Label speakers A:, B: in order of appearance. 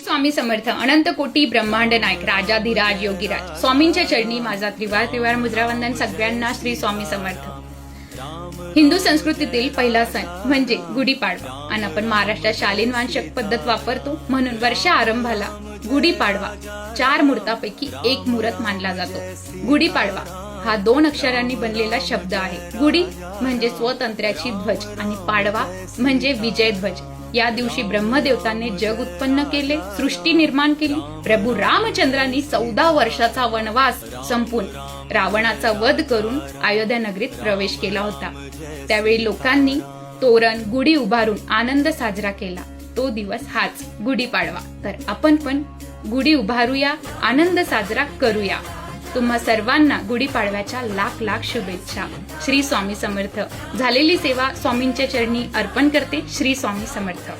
A: स्वामी समर्थ. अनंत कोटी ब्रह्मांड नायक राजाधिराज योगीराज स्वामींच्या चरणी माझा त्रिवार मुद्रावंदन. सगळ्यांना श्री स्वामी समर्थ. हिंदू संस्कृतीतील पहिला सण म्हणजे गुढीपाडवा आणि आपण महाराष्ट्रात शालीन वांशक पद्धत वापरतो म्हणून वर्षा आरंभाला गुढीपाडवा 4 मुहूर्तापैकी एक मुहूर्त मानला जातो. गुढीपाडवा हा 2 अक्षरांनी बनलेला शब्द आहे. गुढी म्हणजे स्वातंत्र्याची ध्वज आणि पाडवा म्हणजे विजय ध्वज. या दिवशी ब्रह्मदेवतांनी जग उत्पन्न केले, सृष्टी निर्माण केली. प्रभू रामचंद्रांनी 14 वर्षाचा वनवास संपून रावणाचा वध करून अयोध्या नगरीत प्रवेश केला होता. त्यावेळी लोकांनी तोरण गुढी उभारून आनंद साजरा केला. तो दिवस हाच गुढीपाडवा. तर आपण पण गुढी उभारूया, आनंद साजरा करूया. तुम्हा सर्वांना गुढीपाडव्याच्या लाख शुभेच्छा. श्री स्वामी समर्थ. झालेली सेवा स्वामींच्या चरणी अर्पण करते. श्री स्वामी समर्थ.